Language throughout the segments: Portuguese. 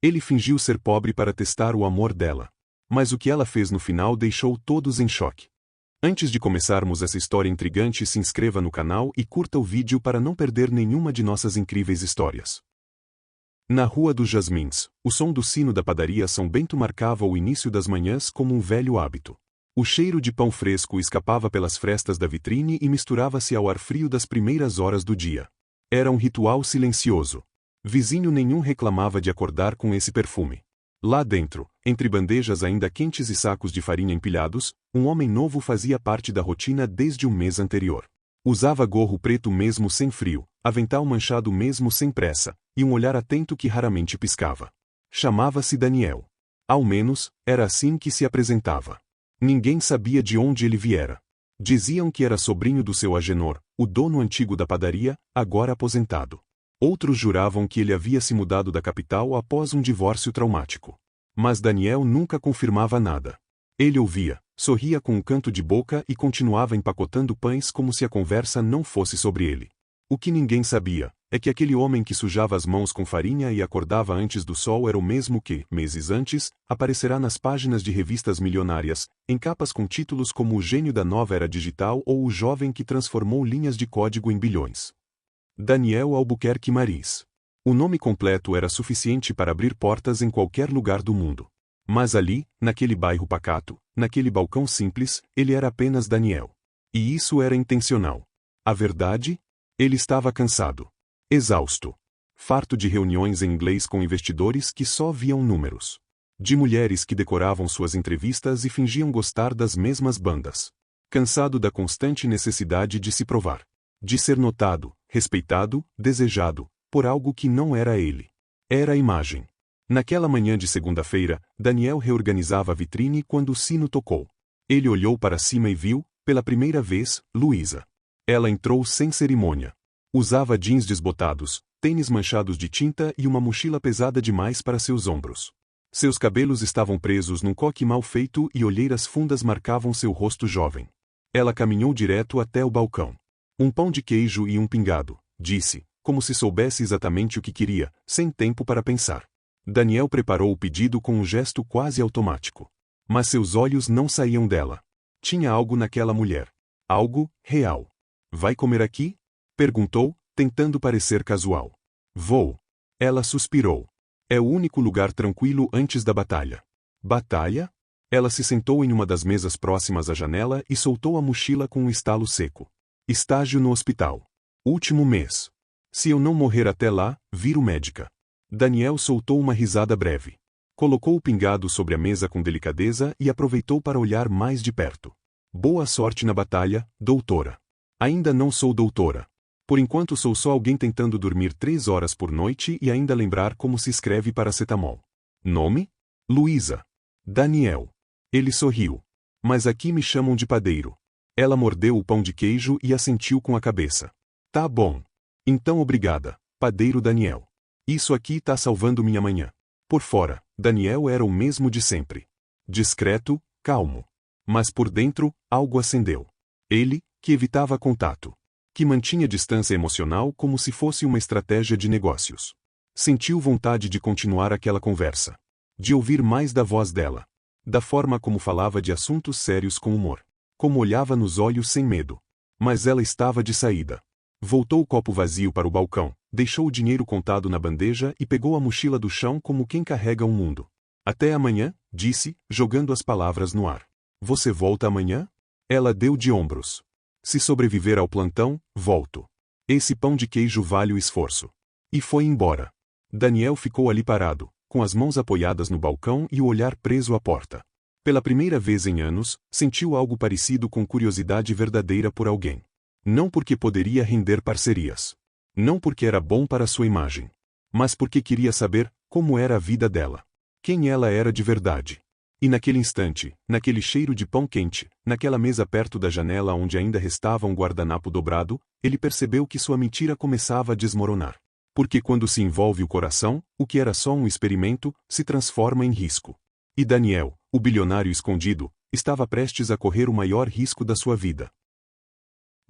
Ele fingiu ser pobre para testar o amor dela. Mas o que ela fez no final deixou todos em choque. Antes de começarmos essa história intrigante, se inscreva no canal e curta o vídeo para não perder nenhuma de nossas incríveis histórias. Na Rua dos Jasmins, o som do sino da padaria São Bento marcava o início das manhãs como um velho hábito. O cheiro de pão fresco escapava pelas frestas da vitrine e misturava-se ao ar frio das primeiras horas do dia. Era um ritual silencioso. Vizinho nenhum reclamava de acordar com esse perfume. Lá dentro, entre bandejas ainda quentes e sacos de farinha empilhados, um homem novo fazia parte da rotina desde o mês anterior. Usava gorro preto mesmo sem frio, avental manchado mesmo sem pressa, e um olhar atento que raramente piscava. Chamava-se Daniel. Ao menos, era assim que se apresentava. Ninguém sabia de onde ele viera. Diziam que era sobrinho do seu Agenor, o dono antigo da padaria, agora aposentado. Outros juravam que ele havia se mudado da capital após um divórcio traumático. Mas Daniel nunca confirmava nada. Ele ouvia, sorria com um canto de boca e continuava empacotando pães como se a conversa não fosse sobre ele. O que ninguém sabia é que aquele homem que sujava as mãos com farinha e acordava antes do sol era o mesmo que, meses antes, aparecerá nas páginas de revistas milionárias, em capas com títulos como O Gênio da Nova Era Digital ou O Jovem que Transformou Linhas de Código em Bilhões. Daniel Albuquerque Maris. O nome completo era suficiente para abrir portas em qualquer lugar do mundo. Mas ali, naquele bairro pacato, naquele balcão simples, ele era apenas Daniel. E isso era intencional. A verdade? Ele estava cansado. Exausto. Farto de reuniões em inglês com investidores que só viam números. De mulheres que decoravam suas entrevistas e fingiam gostar das mesmas bandas. Cansado da constante necessidade de se provar. De ser notado, respeitado, desejado, por algo que não era ele. Era a imagem. Naquela manhã de segunda-feira, Daniel reorganizava a vitrine quando o sino tocou. Ele olhou para cima e viu, pela primeira vez, Luísa. Ela entrou sem cerimônia. Usava jeans desbotados, tênis manchados de tinta e uma mochila pesada demais para seus ombros. Seus cabelos estavam presos num coque mal feito e olheiras fundas marcavam seu rosto jovem. Ela caminhou direto até o balcão. Um pão de queijo e um pingado, disse, como se soubesse exatamente o que queria, sem tempo para pensar. Daniel preparou o pedido com um gesto quase automático. Mas seus olhos não saíam dela. Tinha algo naquela mulher. Algo real. Vai comer aqui? Perguntou, tentando parecer casual. Vou. Ela suspirou. É o único lugar tranquilo antes da batalha. Batalha? Ela se sentou em uma das mesas próximas à janela e soltou a mochila com um estalo seco. Estágio no hospital. Último mês. Se eu não morrer até lá, viro médica. Daniel soltou uma risada breve. Colocou o pingado sobre a mesa com delicadeza e aproveitou para olhar mais de perto. Boa sorte na batalha, doutora. Ainda não sou doutora. Por enquanto sou só alguém tentando dormir 3 horas por noite e ainda lembrar como se escreve paracetamol. Nome? Luísa. Daniel. Ele sorriu. Mas aqui me chamam de padeiro. Ela mordeu o pão de queijo e assentiu com a cabeça. Tá bom. Então obrigada, padeiro Daniel. Isso aqui tá salvando minha manhã. Por fora, Daniel era o mesmo de sempre. Discreto, calmo. Mas por dentro, algo acendeu. Ele, que evitava contato. Que mantinha distância emocional como se fosse uma estratégia de negócios. Sentiu vontade de continuar aquela conversa. De ouvir mais da voz dela. Da forma como falava de assuntos sérios com humor. Como olhava nos olhos sem medo. Mas ela estava de saída. Voltou o copo vazio para o balcão, deixou o dinheiro contado na bandeja e pegou a mochila do chão como quem carrega um mundo. Até amanhã, disse, jogando as palavras no ar. Você volta amanhã? Ela deu de ombros. Se sobreviver ao plantão, volto. Esse pão de queijo vale o esforço. E foi embora. Daniel ficou ali parado, com as mãos apoiadas no balcão e o olhar preso à porta. Pela primeira vez em anos, sentiu algo parecido com curiosidade verdadeira por alguém. Não porque poderia render parcerias. Não porque era bom para sua imagem. Mas porque queria saber como era a vida dela. Quem ela era de verdade. E naquele instante, naquele cheiro de pão quente, naquela mesa perto da janela onde ainda restava um guardanapo dobrado, ele percebeu que sua mentira começava a desmoronar. Porque quando se envolve o coração, o que era só um experimento, se transforma em risco. E Daniel, o bilionário escondido, estava prestes a correr o maior risco da sua vida.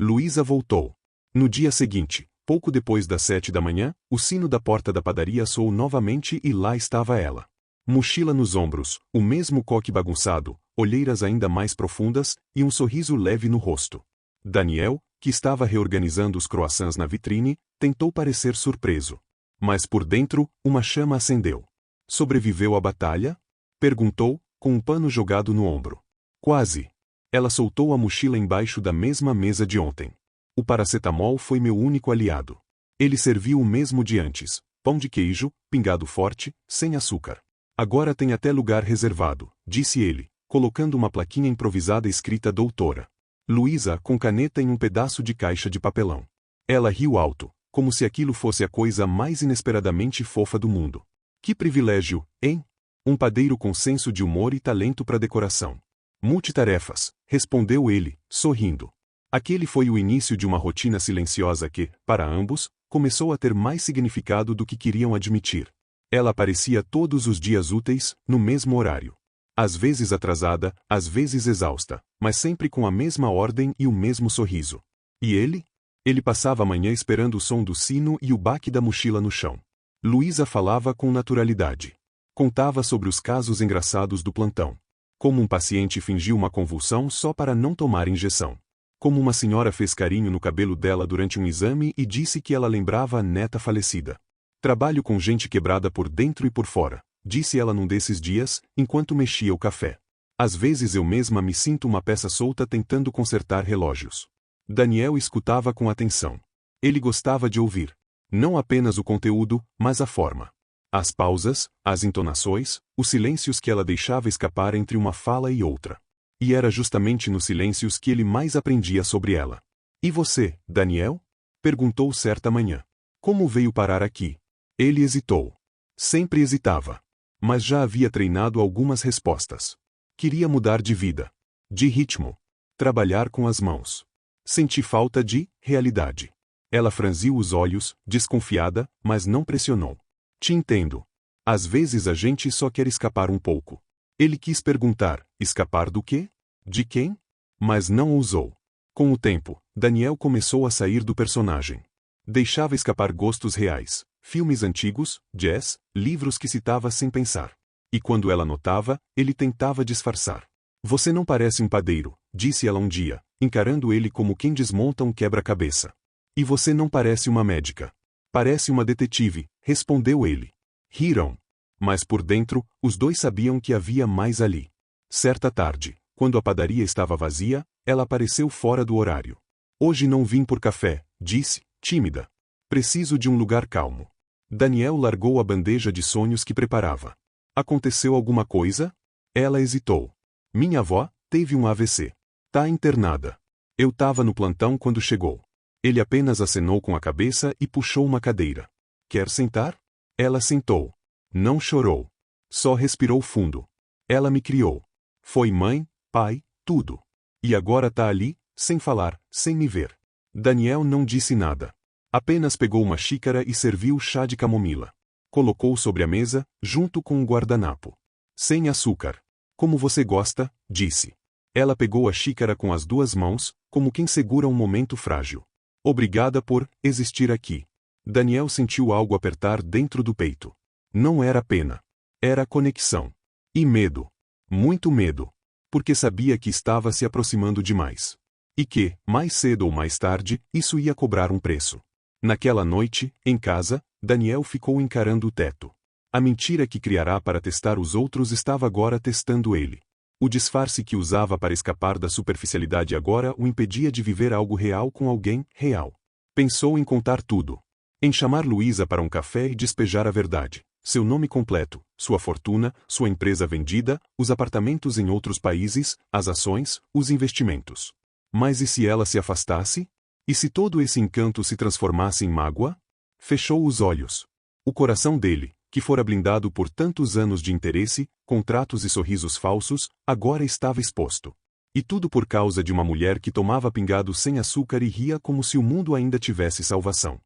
Luísa voltou. No dia seguinte, Pouco depois das 7 da manhã, o sino da porta da padaria soou novamente e lá estava ela. Mochila nos ombros, o mesmo coque bagunçado, olheiras ainda mais profundas e um sorriso leve no rosto. Daniel, que estava reorganizando os croissants na vitrine, tentou parecer surpreso. Mas por dentro, uma chama acendeu. Sobreviveu à batalha? Perguntou, com um pano jogado no ombro. Quase. Ela soltou a mochila embaixo da mesma mesa de ontem. O paracetamol foi meu único aliado. Ele serviu o mesmo de antes, pão de queijo, pingado forte, sem açúcar. Agora tem até lugar reservado, disse ele, colocando uma plaquinha improvisada escrita doutora Luísa com caneta em um pedaço de caixa de papelão. Ela riu alto, como se aquilo fosse a coisa mais inesperadamente fofa do mundo. Que privilégio, hein? Um padeiro com senso de humor e talento para decoração. Multitarefas, respondeu ele, sorrindo. Aquele foi o início de uma rotina silenciosa que, para ambos, começou a ter mais significado do que queriam admitir. Ela aparecia todos os dias úteis, no mesmo horário. Às vezes atrasada, às vezes exausta, mas sempre com a mesma ordem e o mesmo sorriso. E ele? Ele passava a manhã esperando o som do sino e o baque da mochila no chão. Luísa falava com naturalidade. Contava sobre os casos engraçados do plantão. Como um paciente fingiu uma convulsão só para não tomar injeção. Como uma senhora fez carinho no cabelo dela durante um exame e disse que ela lembrava a neta falecida. Trabalho com gente quebrada por dentro e por fora, disse ela num desses dias, enquanto mexia o café. Às vezes eu mesma me sinto uma peça solta tentando consertar relógios. Daniel escutava com atenção. Ele gostava de ouvir. Não apenas o conteúdo, mas a forma. As pausas, as entonações, os silêncios que ela deixava escapar entre uma fala e outra. E era justamente nos silêncios que ele mais aprendia sobre ela. E você, Daniel? Perguntou certa manhã. Como veio parar aqui? Ele hesitou. Sempre hesitava. Mas já havia treinado algumas respostas. Queria mudar de vida. De ritmo. Trabalhar com as mãos. Senti falta de realidade. Ela franziu os olhos, desconfiada, mas não pressionou. Te entendo. Às vezes a gente só quer escapar um pouco. Ele quis perguntar, escapar do quê? De quem? Mas não ousou. Com o tempo, Daniel começou a sair do personagem. Deixava escapar gostos reais, filmes antigos, jazz, livros que citava sem pensar. E quando ela notava, ele tentava disfarçar. Você não parece um padeiro, disse ela um dia, encarando ele como quem desmonta um quebra-cabeça. E você não parece uma médica. Parece uma detetive, respondeu ele. Riram. Mas por dentro, os dois sabiam que havia mais ali. Certa tarde, quando a padaria estava vazia, ela apareceu fora do horário. Hoje não vim por café, disse, tímida. Preciso de um lugar calmo. Daniel largou a bandeja de sonhos que preparava. Aconteceu alguma coisa? Ela hesitou. Minha avó teve um AVC. Tá internada. Eu tava no plantão quando chegou. Ele apenas acenou com a cabeça e puxou uma cadeira. Quer sentar? Ela sentou. Não chorou. Só respirou fundo. Ela me criou. Foi mãe, pai, tudo. E agora tá ali, sem falar, sem me ver. Daniel não disse nada. Apenas pegou uma xícara e serviu chá de camomila. Colocou sobre a mesa, junto com um guardanapo. Sem açúcar. Como você gosta, disse. Ela pegou a xícara com as duas mãos, como quem segura um momento frágil. Obrigada por existir aqui. Daniel sentiu algo apertar dentro do peito. Não era pena. Era conexão. E medo. Muito medo. Porque sabia que estava se aproximando demais. E que, mais cedo ou mais tarde, isso ia cobrar um preço. Naquela noite, em casa, Daniel ficou encarando o teto. A mentira que criará para testar os outros estava agora testando ele. O disfarce que usava para escapar da superficialidade agora o impedia de viver algo real com alguém real. Pensou em contar tudo. Em chamar Luísa para um café e despejar a verdade. Seu nome completo, sua fortuna, sua empresa vendida, os apartamentos em outros países, as ações, os investimentos. Mas e se ela se afastasse? E se todo esse encanto se transformasse em mágoa? Fechou os olhos. O coração dele, que fora blindado por tantos anos de interesse, contratos e sorrisos falsos, agora estava exposto. E tudo por causa de uma mulher que tomava pingado sem açúcar e ria como se o mundo ainda tivesse salvação.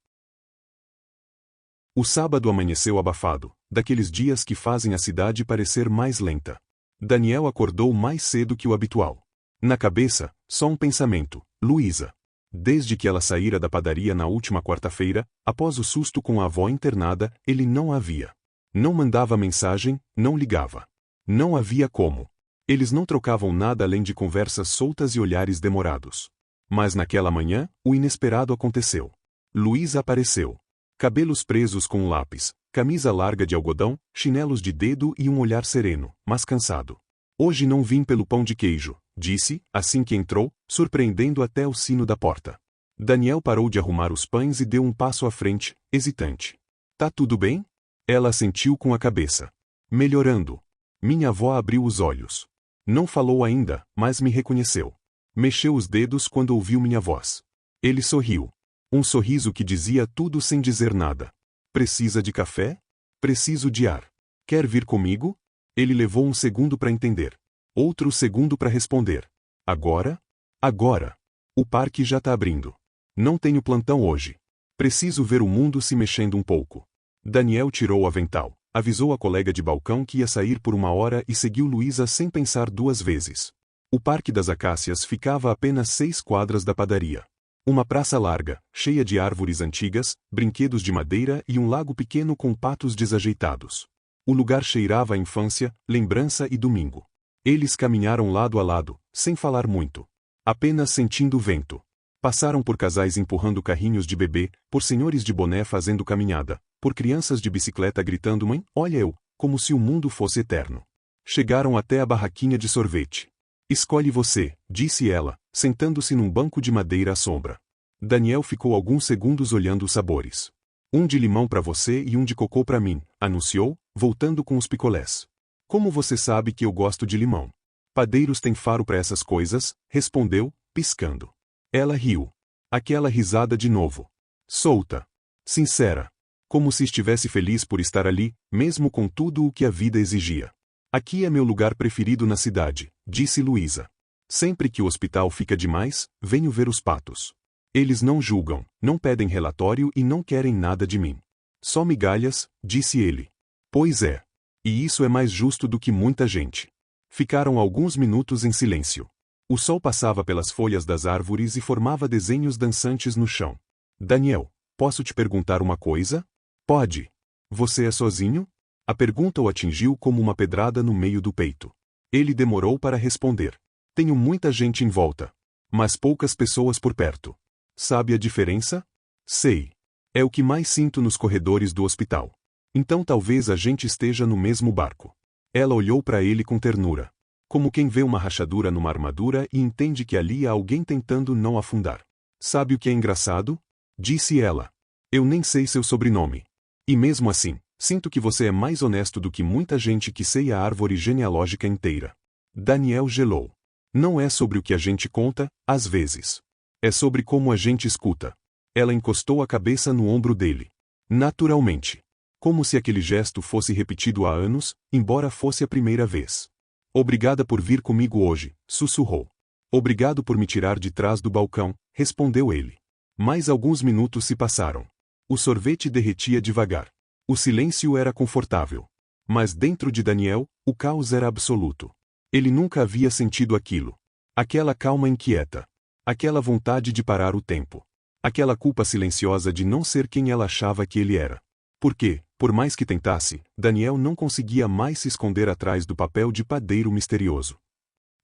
O sábado amanheceu abafado, daqueles dias que fazem a cidade parecer mais lenta. Daniel acordou mais cedo que o habitual. Na cabeça, só um pensamento: Luísa. Desde que ela saíra da padaria na última quarta-feira, após o susto com a avó internada, ele não a via. Não mandava mensagem, não ligava. Não havia como. Eles não trocavam nada além de conversas soltas e olhares demorados. Mas naquela manhã, o inesperado aconteceu. Luísa apareceu. Cabelos presos com um lápis, camisa larga de algodão, chinelos de dedo e um olhar sereno, mas cansado. Hoje não vim pelo pão de queijo, disse, assim que entrou, surpreendendo até o sino da porta. Daniel parou de arrumar os pães e deu um passo à frente, hesitante. Tá tudo bem? Ela assentiu com a cabeça. Melhorando. Minha avó abriu os olhos. Não falou ainda, mas me reconheceu. Mexeu os dedos quando ouviu minha voz. Ele sorriu. Um sorriso que dizia tudo sem dizer nada. Precisa de café? Preciso de ar. Quer vir comigo? Ele levou um segundo para entender. Outro segundo para responder. Agora? Agora. O parque já tá abrindo. Não tenho plantão hoje. Preciso ver o mundo se mexendo um pouco. Daniel tirou o avental, avisou a colega de balcão que ia sair por 1 hora e seguiu Luísa sem pensar 2 vezes. O Parque das Acácias ficava a apenas 6 quadras da padaria. Uma praça larga, cheia de árvores antigas, brinquedos de madeira e um lago pequeno com patos desajeitados. O lugar cheirava a infância, lembrança e domingo. Eles caminharam lado a lado, sem falar muito. Apenas sentindo o vento. Passaram por casais empurrando carrinhos de bebê, por senhores de boné fazendo caminhada, por crianças de bicicleta gritando "Mãe, olha eu", como se o mundo fosse eterno. Chegaram até a barraquinha de sorvete. Escolhe você, disse ela, sentando-se num banco de madeira à sombra. Daniel ficou alguns segundos olhando os sabores. Um de limão para você e um de cocô para mim, anunciou, voltando com os picolés. Como você sabe que eu gosto de limão? Padeiros têm faro para essas coisas, respondeu, piscando. Ela riu. Aquela risada de novo. Solta. Sincera. Como se estivesse feliz por estar ali, mesmo com tudo o que a vida exigia. Aqui é meu lugar preferido na cidade, disse Luísa. Sempre que o hospital fica demais, venho ver os patos. Eles não julgam, não pedem relatório e não querem nada de mim. Só migalhas, disse ele. Pois é. E isso é mais justo do que muita gente. Ficaram alguns minutos em silêncio. O sol passava pelas folhas das árvores e formava desenhos dançantes no chão. Daniel, posso te perguntar uma coisa? Pode. Você é sozinho? A pergunta o atingiu como uma pedrada no meio do peito. Ele demorou para responder. Tenho muita gente em volta. Mas poucas pessoas por perto. Sabe a diferença? Sei. É o que mais sinto nos corredores do hospital. Então talvez a gente esteja no mesmo barco. Ela olhou para ele com ternura. Como quem vê uma rachadura numa armadura e entende que ali há alguém tentando não afundar. Sabe o que é engraçado? Disse ela. Eu nem sei seu sobrenome. E mesmo assim, sinto que você é mais honesto do que muita gente que sei a árvore genealógica inteira. Daniel gelou. Não é sobre o que a gente conta, às vezes. É sobre como a gente escuta. Ela encostou a cabeça no ombro dele. Naturalmente. Como se aquele gesto fosse repetido há anos, embora fosse a primeira vez. Obrigada por vir comigo hoje, sussurrou. Obrigado por me tirar de trás do balcão, respondeu ele. Mais alguns minutos se passaram. O sorvete derretia devagar. O silêncio era confortável. Mas dentro de Daniel, o caos era absoluto. Ele nunca havia sentido aquilo. Aquela calma inquieta. Aquela vontade de parar o tempo. Aquela culpa silenciosa de não ser quem ela achava que ele era. Porque, por mais que tentasse, Daniel não conseguia mais se esconder atrás do papel de padeiro misterioso.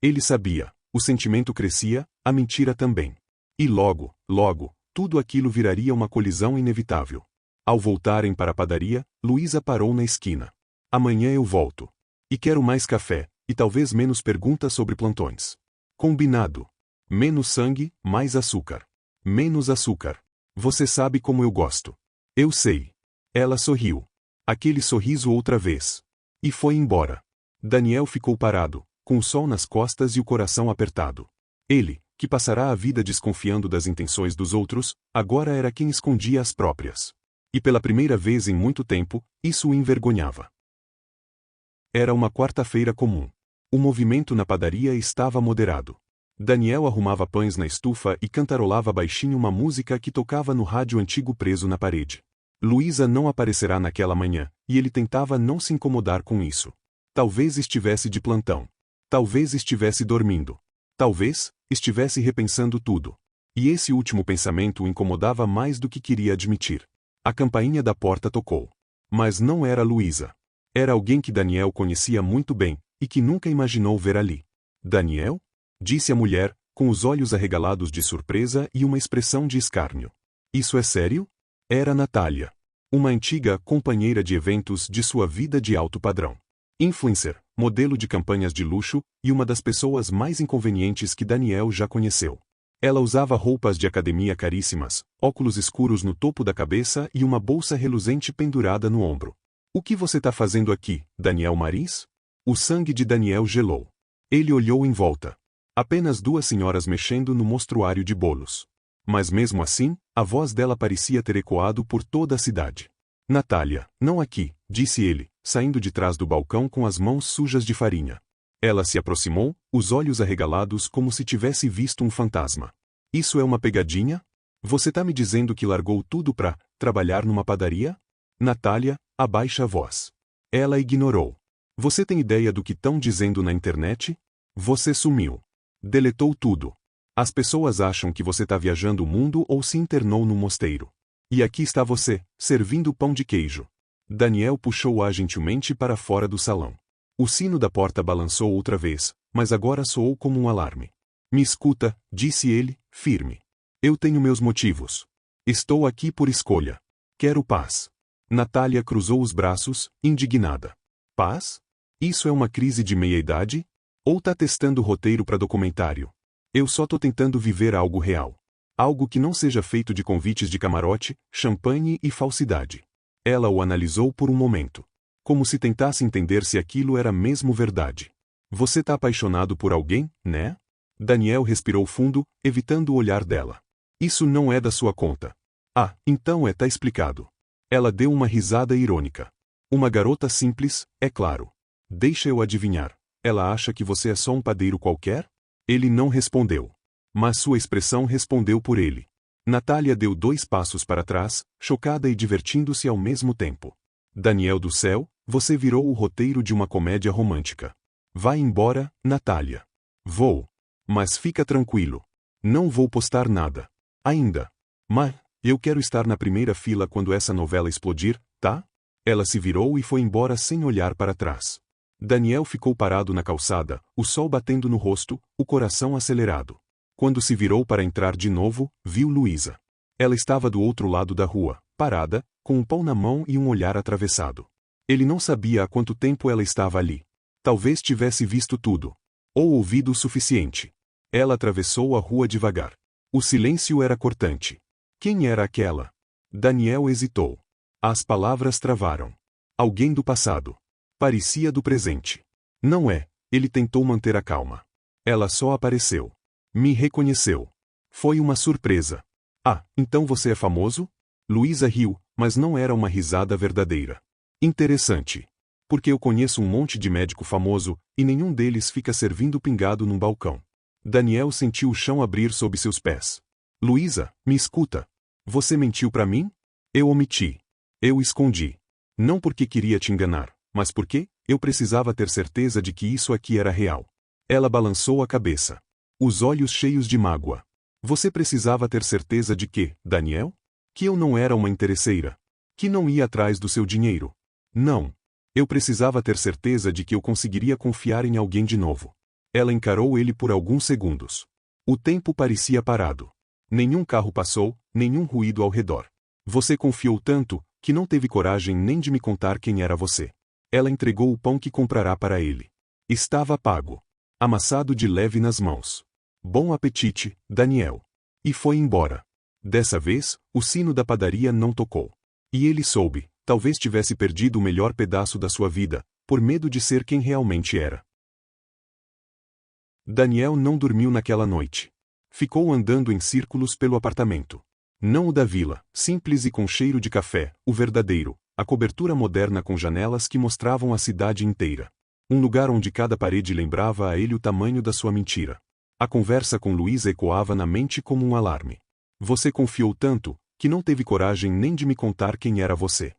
Ele sabia, o sentimento crescia, a mentira também. E logo, tudo aquilo viraria uma colisão inevitável. Ao voltarem para a padaria, Luísa parou na esquina. Amanhã eu volto. E quero mais café, e talvez menos perguntas sobre plantões. Combinado. Menos sangue, mais açúcar. Menos açúcar. Você sabe como eu gosto. Eu sei. Ela sorriu. Aquele sorriso outra vez. E foi embora. Daniel ficou parado, com o sol nas costas e o coração apertado. Ele, que passará a vida desconfiando das intenções dos outros, agora era quem escondia as próprias. E pela primeira vez em muito tempo, isso o envergonhava. Era uma quarta-feira comum. O movimento na padaria estava moderado. Daniel arrumava pães na estufa e cantarolava baixinho uma música que tocava no rádio antigo preso na parede. Luísa não aparecerá naquela manhã, e ele tentava não se incomodar com isso. Talvez estivesse de plantão. Talvez estivesse dormindo. Talvez estivesse repensando tudo. E esse último pensamento o incomodava mais do que queria admitir. A campainha da porta tocou. Mas não era Luísa. Era alguém que Daniel conhecia muito bem, e que nunca imaginou ver ali. Daniel? Disse a mulher, com os olhos arregalados de surpresa e uma expressão de escárnio. Isso é sério? Era Natália. Uma antiga companheira de eventos de sua vida de alto padrão. Influencer, modelo de campanhas de luxo e uma das pessoas mais inconvenientes que Daniel já conheceu. Ela usava roupas de academia caríssimas, óculos escuros no topo da cabeça e uma bolsa reluzente pendurada no ombro. O que você tá fazendo aqui, Daniel Maris? O sangue de Daniel gelou. Ele olhou em volta. Apenas duas senhoras mexendo no mostruário de bolos. Mas mesmo assim, a voz dela parecia ter ecoado por toda a cidade. Natália, não aqui, disse ele, saindo de trás do balcão com as mãos sujas de farinha. Ela se aproximou, os olhos arregalados como se tivesse visto um fantasma. Isso é uma pegadinha? Você tá me dizendo que largou tudo pra trabalhar numa padaria? Natália, abaixa a voz. Ela ignorou. Você tem ideia do que tão dizendo na internet? Você sumiu. Deletou tudo. As pessoas acham que você tá viajando o mundo ou se internou num mosteiro. E aqui está você, servindo pão de queijo. Daniel puxou-a gentilmente para fora do salão. O sino da porta balançou outra vez, mas agora soou como um alarme. Me escuta, disse ele, firme. Eu tenho meus motivos. Estou aqui por escolha. Quero paz. Natália cruzou os braços, indignada. Paz? Isso é uma crise de meia-idade? Ou tá testando roteiro para documentário? Eu só tô tentando viver algo real. Algo que não seja feito de convites de camarote, champanhe e falsidade. Ela o analisou por um momento. Como se tentasse entender se aquilo era mesmo verdade. Você tá apaixonado por alguém, né? Daniel respirou fundo, evitando o olhar dela. Isso não é da sua conta. Ah, então tá explicado. Ela deu uma risada irônica. Uma garota simples, é claro. Deixa eu adivinhar. Ela acha que você é só um padeiro qualquer? Ele não respondeu. Mas sua expressão respondeu por ele. Natália deu 2 passos para trás, chocada e divertindo-se ao mesmo tempo. Daniel do céu, você virou o roteiro de uma comédia romântica. Vai embora, Natália. Vou. Mas fica tranquilo. Não vou postar nada. Ainda. Mas, eu quero estar na primeira fila quando essa novela explodir, tá? Ela se virou e foi embora sem olhar para trás. Daniel ficou parado na calçada, o sol batendo no rosto, o coração acelerado. Quando se virou para entrar de novo, viu Luísa. Ela estava do outro lado da rua, parada, com um pão na mão e um olhar atravessado. Ele não sabia há quanto tempo ela estava ali. Talvez tivesse visto tudo. Ou ouvido o suficiente. Ela atravessou a rua devagar. O silêncio era cortante. Quem era aquela? Daniel hesitou. As palavras travaram. Alguém do passado. Parecia do presente. Não é, ele tentou manter a calma. Ela só apareceu. Me reconheceu. Foi uma surpresa. Ah, então você é famoso? Luísa riu, mas não era uma risada verdadeira. Interessante. Porque eu conheço um monte de médico famoso, e nenhum deles fica servindo pingado num balcão. Daniel sentiu o chão abrir sob seus pés. Luísa, me escuta. Você mentiu para mim? Eu omiti. Eu escondi. Não porque queria te enganar, mas porque eu precisava ter certeza de que isso aqui era real. Ela balançou a cabeça. Os olhos cheios de mágoa. Você precisava ter certeza de que, Daniel? Que eu não era uma interesseira. Que não ia atrás do seu dinheiro. Não. Eu precisava ter certeza de que eu conseguiria confiar em alguém de novo. Ela encarou ele por alguns segundos. O tempo parecia parado. Nenhum carro passou, nenhum ruído ao redor. Você confiou tanto, que não teve coragem nem de me contar quem era você. Ela entregou o pão que comprará para ele. Estava pago. Amassado de leve nas mãos. Bom apetite, Daniel. E foi embora. Dessa vez, o sino da padaria não tocou. E ele soube, talvez tivesse perdido o melhor pedaço da sua vida, por medo de ser quem realmente era. Daniel não dormiu naquela noite. Ficou andando em círculos pelo apartamento. Não o da vila, simples e com cheiro de café, o verdadeiro, a cobertura moderna com janelas que mostravam a cidade inteira. Um lugar onde cada parede lembrava a ele o tamanho da sua mentira. A conversa com Luísa ecoava na mente como um alarme. Você confiou tanto, que não teve coragem nem de me contar quem era você.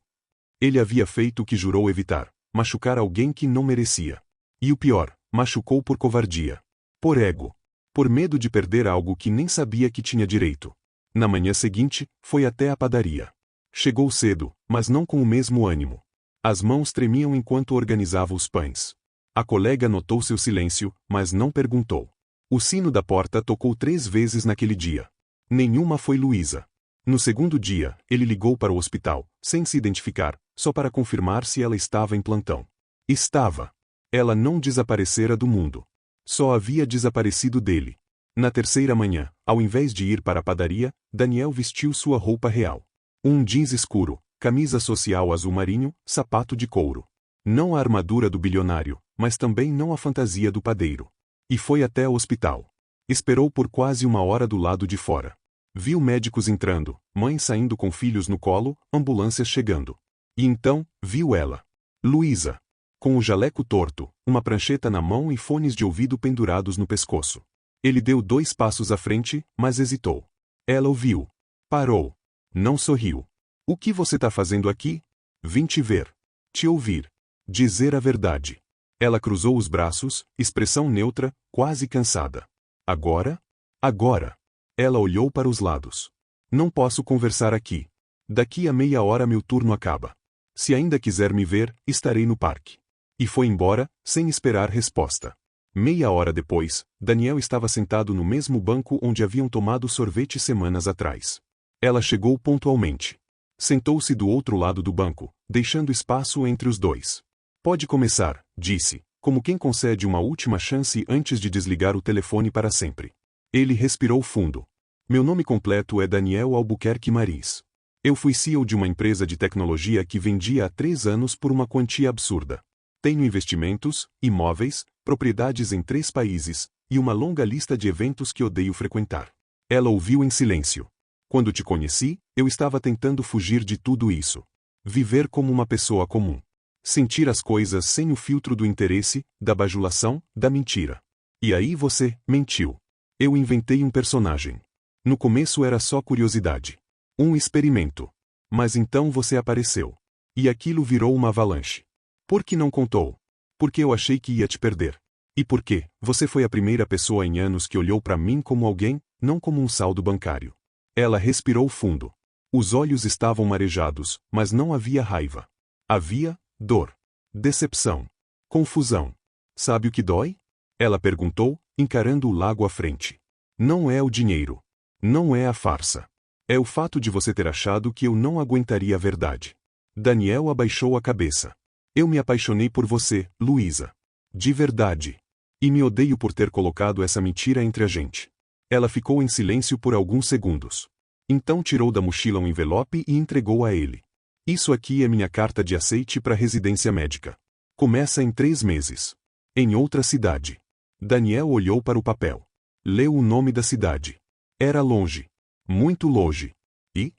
Ele havia feito o que jurou evitar, machucar alguém que não merecia. E o pior, machucou por covardia. Por ego. Por medo de perder algo que nem sabia que tinha direito. Na manhã seguinte, foi até a padaria. Chegou cedo, mas não com o mesmo ânimo. As mãos tremiam enquanto organizava os pães. A colega notou seu silêncio, mas não perguntou. O sino da porta tocou 3 vezes naquele dia. Nenhuma foi Luísa. No segundo dia, ele ligou para o hospital, sem se identificar, só para confirmar se ela estava em plantão. Estava. Ela não desaparecera do mundo. Só havia desaparecido dele. Na terceira manhã, ao invés de ir para a padaria, Daniel vestiu sua roupa real. Um jeans escuro, camisa social azul marinho, sapato de couro. Não a armadura do bilionário, mas também não a fantasia do padeiro. E foi até o hospital. Esperou por quase 1 hora do lado de fora. Viu médicos entrando, mães saindo com filhos no colo, ambulâncias chegando. E então, viu ela. Luísa. Com o jaleco torto, uma prancheta na mão e fones de ouvido pendurados no pescoço. Ele deu 2 passos à frente, mas hesitou. Ela o viu. Parou. Não sorriu. O que você tá fazendo aqui? Vim te ver. Te ouvir. Dizer a verdade. Ela cruzou os braços, expressão neutra, quase cansada. Agora? Agora. Ela olhou para os lados. Não posso conversar aqui. Daqui a meia hora meu turno acaba. Se ainda quiser me ver, estarei no parque. E foi embora, sem esperar resposta. Meia hora depois, Daniel estava sentado no mesmo banco onde haviam tomado sorvete semanas atrás. Ela chegou pontualmente. Sentou-se do outro lado do banco, deixando espaço entre os dois. Pode começar, disse, como quem concede uma última chance antes de desligar o telefone para sempre. Ele respirou fundo. Meu nome completo é Daniel Albuquerque Maris. Eu fui CEO de uma empresa de tecnologia que vendia há 3 anos por uma quantia absurda. Tenho investimentos, imóveis, propriedades em 3 países, e uma longa lista de eventos que odeio frequentar. Ela ouviu em silêncio. Quando te conheci, eu estava tentando fugir de tudo isso. Viver como uma pessoa comum. Sentir as coisas sem o filtro do interesse, da bajulação, da mentira. E aí você mentiu. Eu inventei um personagem. No começo era só curiosidade. Um experimento. Mas então você apareceu. E aquilo virou uma avalanche. Por que não contou? Porque eu achei que ia te perder. E por quê? Você foi a primeira pessoa em anos que olhou para mim como alguém, não como um saldo bancário. Ela respirou fundo. Os olhos estavam marejados, mas não havia raiva. Havia dor. Decepção. Confusão. Sabe o que dói? Ela perguntou, encarando o lago à frente. Não é o dinheiro. Não é a farsa. É o fato de você ter achado que eu não aguentaria a verdade. Daniel abaixou a cabeça. Eu me apaixonei por você, Luísa. De verdade. E me odeio por ter colocado essa mentira entre a gente. Ela ficou em silêncio por alguns segundos. Então tirou da mochila um envelope e entregou a ele. Isso aqui é minha carta de aceite para residência médica. Começa em 3 meses. Em outra cidade. Daniel olhou para o papel. Leu o nome da cidade. Era longe. Muito longe. E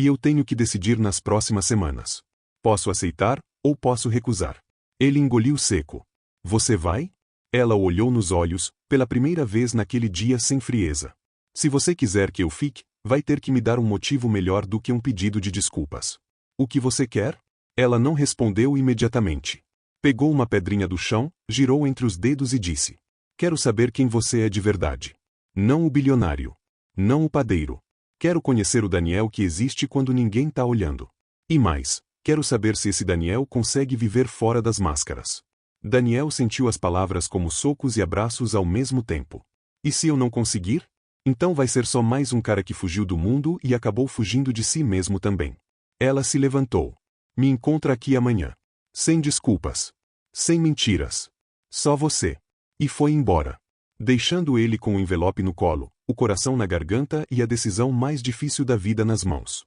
eu tenho que decidir nas próximas semanas. Posso aceitar, ou posso recusar. Ele engoliu seco. Você vai? Ela o olhou nos olhos, pela primeira vez naquele dia sem frieza. Se você quiser que eu fique, vai ter que me dar um motivo melhor do que um pedido de desculpas. O que você quer? Ela não respondeu imediatamente. Pegou uma pedrinha do chão, girou entre os dedos e disse. Quero saber quem você é de verdade. Não o bilionário. Não o padeiro. Quero conhecer o Daniel que existe quando ninguém está olhando. E mais, quero saber se esse Daniel consegue viver fora das máscaras. Daniel sentiu as palavras como socos e abraços ao mesmo tempo. E se eu não conseguir? Então vai ser só mais um cara que fugiu do mundo e acabou fugindo de si mesmo também. Ela se levantou. Me encontra aqui amanhã. Sem desculpas. Sem mentiras. Só você. E foi embora. Deixando ele com o envelope no colo, o coração na garganta e a decisão mais difícil da vida nas mãos.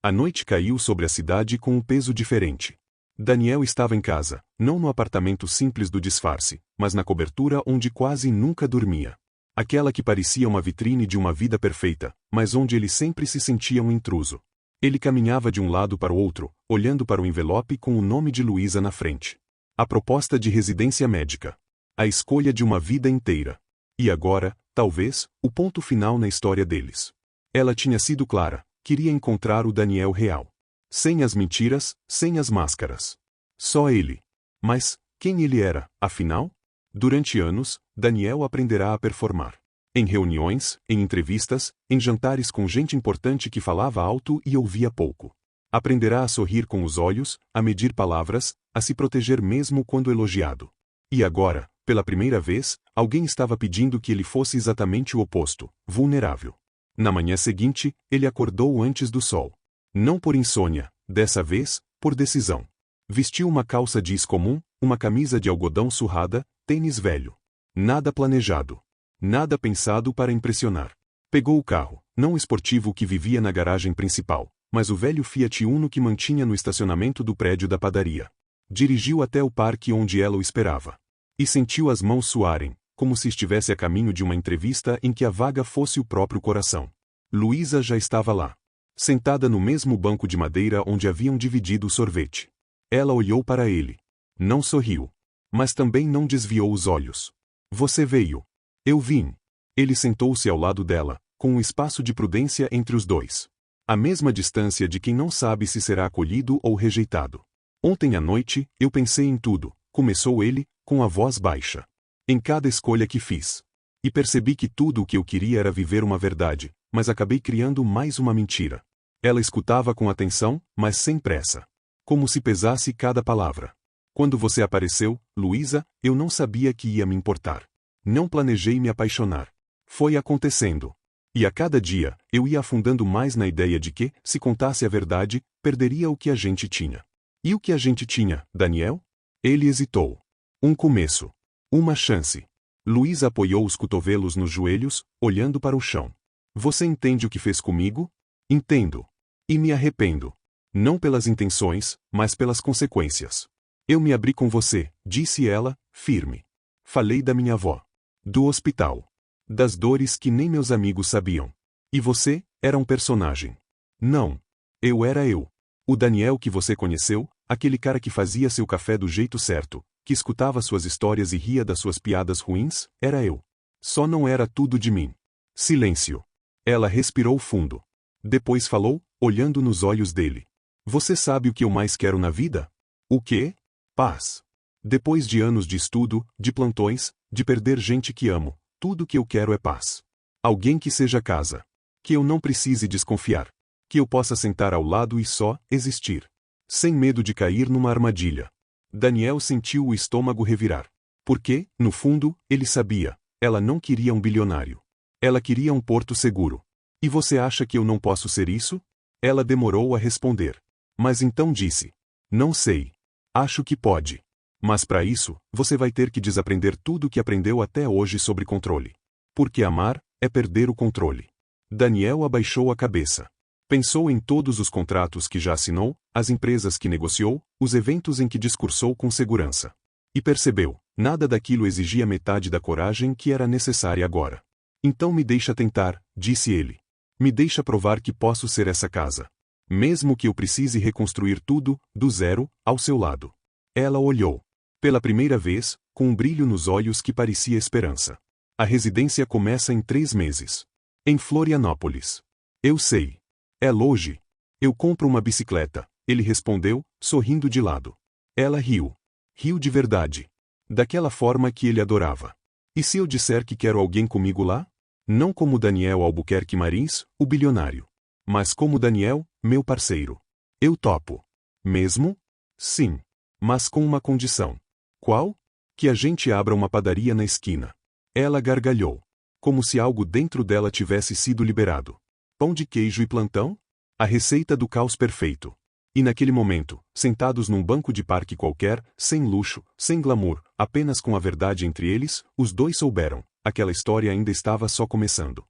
A noite caiu sobre a cidade com um peso diferente. Daniel estava em casa, não no apartamento simples do disfarce, mas na cobertura onde quase nunca dormia. Aquela que parecia uma vitrine de uma vida perfeita, mas onde ele sempre se sentia um intruso. Ele caminhava de um lado para o outro, olhando para o envelope com o nome de Luísa na frente. A proposta de residência médica. A escolha de uma vida inteira. E agora, talvez, o ponto final na história deles. Ela tinha sido clara, queria encontrar o Daniel real. Sem as mentiras, sem as máscaras. Só ele. Mas, quem ele era, afinal? Durante anos, Daniel aprenderá a performar. Em reuniões, em entrevistas, em jantares com gente importante que falava alto e ouvia pouco. Aprenderá a sorrir com os olhos, a medir palavras, a se proteger mesmo quando elogiado. E agora, pela primeira vez, alguém estava pedindo que ele fosse exatamente o oposto, vulnerável. Na manhã seguinte, ele acordou antes do sol. Não por insônia, dessa vez, por decisão. Vestiu uma calça jeans comum, uma camisa de algodão surrada, tênis velho. Nada planejado. Nada pensado para impressionar. Pegou o carro, não esportivo que vivia na garagem principal, mas o velho Fiat Uno que mantinha no estacionamento do prédio da padaria. Dirigiu até o parque onde ela o esperava. E sentiu as mãos suarem, como se estivesse a caminho de uma entrevista em que a vaga fosse o próprio coração. Luísa já estava lá. Sentada no mesmo banco de madeira onde haviam dividido o sorvete. Ela olhou para ele. Não sorriu. Mas também não desviou os olhos. Você veio. Eu vim. Ele sentou-se ao lado dela, com um espaço de prudência entre os dois. A mesma distância de quem não sabe se será acolhido ou rejeitado. Ontem à noite, eu pensei em tudo, começou ele, com a voz baixa. Em cada escolha que fiz. E percebi que tudo o que eu queria era viver uma verdade, mas acabei criando mais uma mentira. Ela escutava com atenção, mas sem pressa. Como se pesasse cada palavra. Quando você apareceu, Luísa, eu não sabia que ia me importar. Não planejei me apaixonar. Foi acontecendo. E a cada dia, eu ia afundando mais na ideia de que, se contasse a verdade, perderia o que a gente tinha. E o que a gente tinha, Daniel? Ele hesitou. Um começo. Uma chance. Luísa apoiou os cotovelos nos joelhos, olhando para o chão. Você entende o que fez comigo? Entendo. E me arrependo. Não pelas intenções, mas pelas consequências. Eu me abri com você, disse ela, firme. Falei da minha avó. Do hospital. Das dores que nem meus amigos sabiam. E você, era um personagem. Não. Eu era eu. O Daniel que você conheceu, aquele cara que fazia seu café do jeito certo, que escutava suas histórias e ria das suas piadas ruins, era eu. Só não era tudo de mim. Silêncio. Ela respirou fundo. Depois falou, olhando nos olhos dele. Você sabe o que eu mais quero na vida? O quê? Paz. Depois de anos de estudo, de plantões, de perder gente que amo, tudo que eu quero é paz. Alguém que seja casa. Que eu não precise desconfiar. Que eu possa sentar ao lado e só existir. Sem medo de cair numa armadilha. Daniel sentiu o estômago revirar. Porque, no fundo, ele sabia. Ela não queria um bilionário. Ela queria um porto seguro. E você acha que eu não posso ser isso? Ela demorou a responder. Mas então disse. Não sei. Acho que pode. Mas para isso, você vai ter que desaprender tudo o que aprendeu até hoje sobre controle. Porque amar é perder o controle. Daniel abaixou a cabeça. Pensou em todos os contratos que já assinou, as empresas que negociou, os eventos em que discursou com segurança. E percebeu, nada daquilo exigia metade da coragem que era necessária agora. Então me deixa tentar, disse ele. Me deixa provar que posso ser essa casa. Mesmo que eu precise reconstruir tudo, do zero, ao seu lado. Ela olhou. Pela primeira vez, com um brilho nos olhos que parecia esperança. A residência começa em 3 meses. Em Florianópolis. Eu sei. É longe. Eu compro uma bicicleta, ele respondeu, sorrindo de lado. Ela riu. Riu de verdade. Daquela forma que ele adorava. E se eu disser que quero alguém comigo lá? Não como Daniel Albuquerque Marins, o bilionário. Mas como Daniel, meu parceiro. Eu topo. Mesmo? Sim. Mas com uma condição. Qual? Que a gente abra uma padaria na esquina. Ela gargalhou. Como se algo dentro dela tivesse sido liberado. Pão de queijo e plantão? A receita do caos perfeito. E naquele momento, sentados num banco de parque qualquer, sem luxo, sem glamour, apenas com a verdade entre eles, os dois souberam, aquela história ainda estava só começando.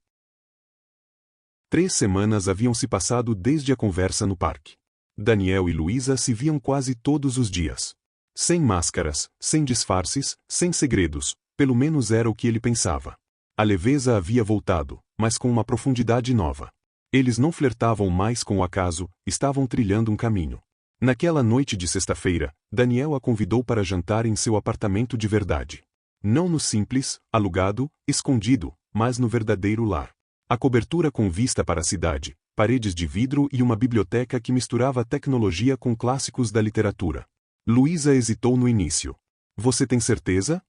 3 semanas haviam se passado desde a conversa no parque. Daniel e Luísa se viam quase todos os dias. Sem máscaras, sem disfarces, sem segredos, pelo menos era o que ele pensava. A leveza havia voltado, mas com uma profundidade nova. Eles não flertavam mais com o acaso, estavam trilhando um caminho. Naquela noite de sexta-feira, Daniel a convidou para jantar em seu apartamento de verdade. Não no simples, alugado, escondido, mas no verdadeiro lar. A cobertura com vista para a cidade, paredes de vidro e uma biblioteca que misturava tecnologia com clássicos da literatura. Luísa hesitou no início. Você tem certeza?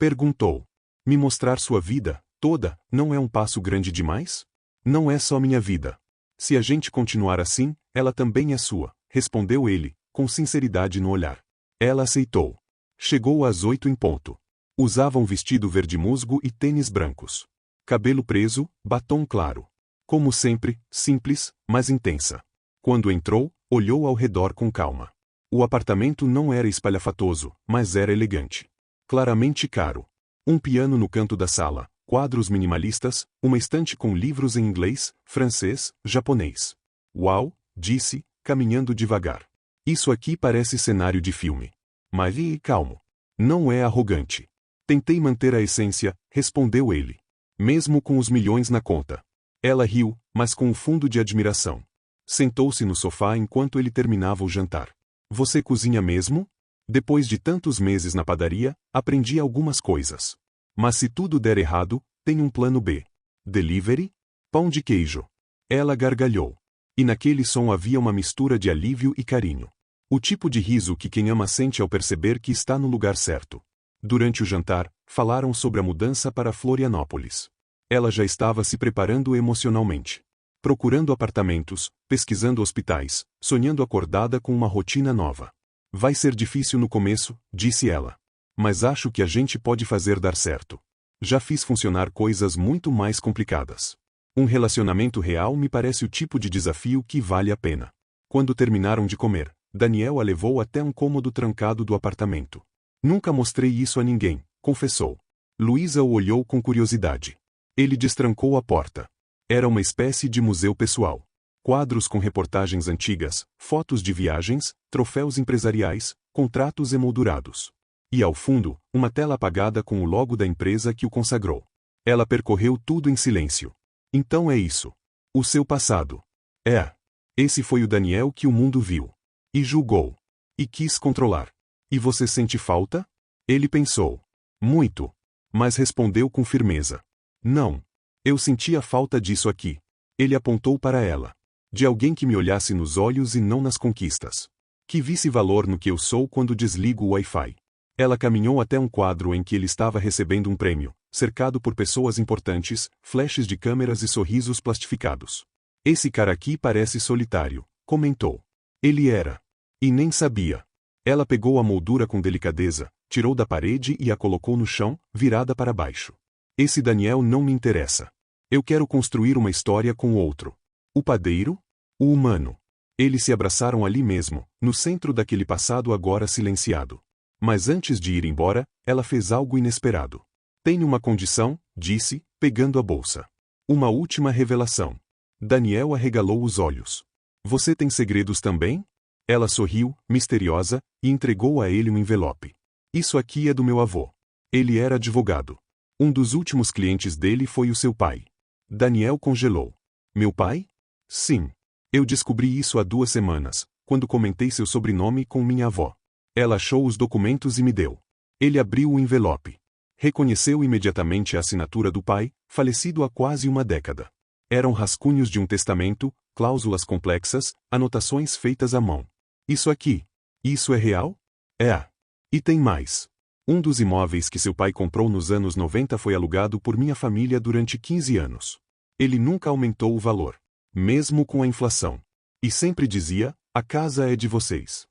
Perguntou. Me mostrar sua vida, toda, não é um passo grande demais? Não é só minha vida. Se a gente continuar assim, ela também é sua, respondeu ele, com sinceridade no olhar. Ela aceitou. Chegou às 8 em ponto. Usava um vestido verde musgo e tênis brancos. Cabelo preso, batom claro. Como sempre, simples, mas intensa. Quando entrou, olhou ao redor com calma. O apartamento não era espalhafatoso, mas era elegante. Claramente caro. Um piano no canto da sala, quadros minimalistas, uma estante com livros em inglês, francês, japonês. Uau, disse, caminhando devagar. Isso aqui parece cenário de filme. Mas calmo. Não é arrogante. Tentei manter a essência, respondeu ele. Mesmo com os milhões na conta. Ela riu, mas com um fundo de admiração. Sentou-se no sofá enquanto ele terminava o jantar. Você cozinha mesmo? Depois de tantos meses na padaria, aprendi algumas coisas. Mas se tudo der errado, tem um plano B. Delivery? Pão de queijo. Ela gargalhou. E naquele som havia uma mistura de alívio e carinho. O tipo de riso que quem ama sente ao perceber que está no lugar certo. Durante o jantar, falaram sobre a mudança para Florianópolis. Ela já estava se preparando emocionalmente. Procurando apartamentos, pesquisando hospitais, sonhando acordada com uma rotina nova. Vai ser difícil no começo, disse ela. Mas acho que a gente pode fazer dar certo. Já fiz funcionar coisas muito mais complicadas. Um relacionamento real me parece o tipo de desafio que vale a pena. Quando terminaram de comer, Daniel a levou até um cômodo trancado do apartamento. Nunca mostrei isso a ninguém, confessou. Luísa o olhou com curiosidade. Ele destrancou a porta. Era uma espécie de museu pessoal. Quadros com reportagens antigas, fotos de viagens, troféus empresariais, contratos emoldurados. E ao fundo, uma tela apagada com o logo da empresa que o consagrou. Ela percorreu tudo em silêncio. Então é isso. O seu passado. É. Esse foi o Daniel que o mundo viu. E julgou. E quis controlar. E você sente falta? Ele pensou. Muito. Mas respondeu com firmeza. Não. Eu sentia falta disso aqui. Ele apontou para ela. De alguém que me olhasse nos olhos e não nas conquistas. Que visse valor no que eu sou quando desligo o Wi-Fi. Ela caminhou até um quadro em que ele estava recebendo um prêmio, cercado por pessoas importantes, flashes de câmeras e sorrisos plastificados. Esse cara aqui parece solitário, comentou. Ele era. E nem sabia. Ela pegou a moldura com delicadeza, tirou da parede e a colocou no chão, virada para baixo. Esse Daniel não me interessa. Eu quero construir uma história com outro. O padeiro? O humano. Eles se abraçaram ali mesmo, no centro daquele passado agora silenciado. Mas antes de ir embora, ela fez algo inesperado. Tenho uma condição, disse, pegando a bolsa. Uma última revelação. Daniel arregalou os olhos. Você tem segredos também? Ela sorriu, misteriosa, e entregou a ele um envelope. Isso aqui é do meu avô. Ele era advogado. Um dos últimos clientes dele foi o seu pai. Daniel congelou. Meu pai? Sim. Eu descobri isso há 2 semanas, quando comentei seu sobrenome com minha avó. Ela achou os documentos e me deu. Ele abriu o envelope. Reconheceu imediatamente a assinatura do pai, falecido há quase uma década. Eram rascunhos de um testamento, cláusulas complexas, anotações feitas à mão. Isso aqui. Isso é real? É. E tem mais. Um dos imóveis que seu pai comprou nos anos 90 foi alugado por minha família durante 15 anos. Ele nunca aumentou o valor. Mesmo com a inflação. E sempre dizia, a casa é de vocês.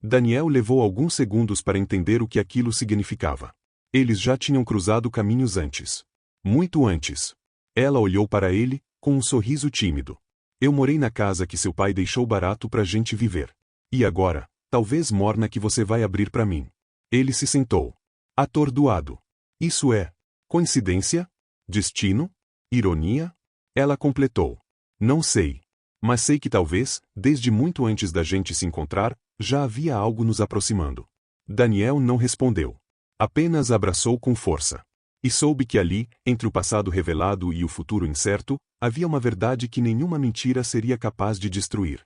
Daniel levou alguns segundos para entender o que aquilo significava. Eles já tinham cruzado caminhos antes. Muito antes. Ela olhou para ele, com um sorriso tímido. Eu morei na casa que seu pai deixou barato pra gente viver. E agora, talvez morna que você vai abrir pra mim. Ele se sentou. Atordoado. Isso é coincidência? Destino? Ironia? Ela completou. Não sei. Mas sei que talvez, desde muito antes da gente se encontrar, já havia algo nos aproximando. Daniel não respondeu. Apenas abraçou com força. E soube que ali, entre o passado revelado e o futuro incerto, havia uma verdade que nenhuma mentira seria capaz de destruir.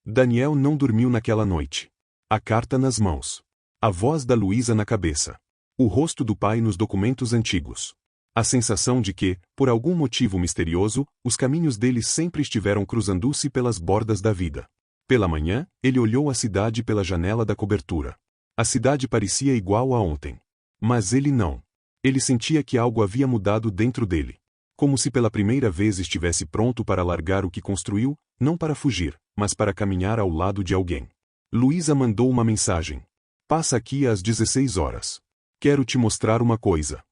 Daniel não dormiu naquela noite. A carta nas mãos. A voz da Luísa na cabeça. O rosto do pai nos documentos antigos. A sensação de que, por algum motivo misterioso, os caminhos deles sempre estiveram cruzando-se pelas bordas da vida. Pela manhã, ele olhou a cidade pela janela da cobertura. A cidade parecia igual a ontem. Mas ele não. Ele sentia que algo havia mudado dentro dele. Como se pela primeira vez estivesse pronto para largar o que construiu, não para fugir, mas para caminhar ao lado de alguém. Luísa mandou uma mensagem. Passa aqui às 16 horas. Quero te mostrar uma coisa.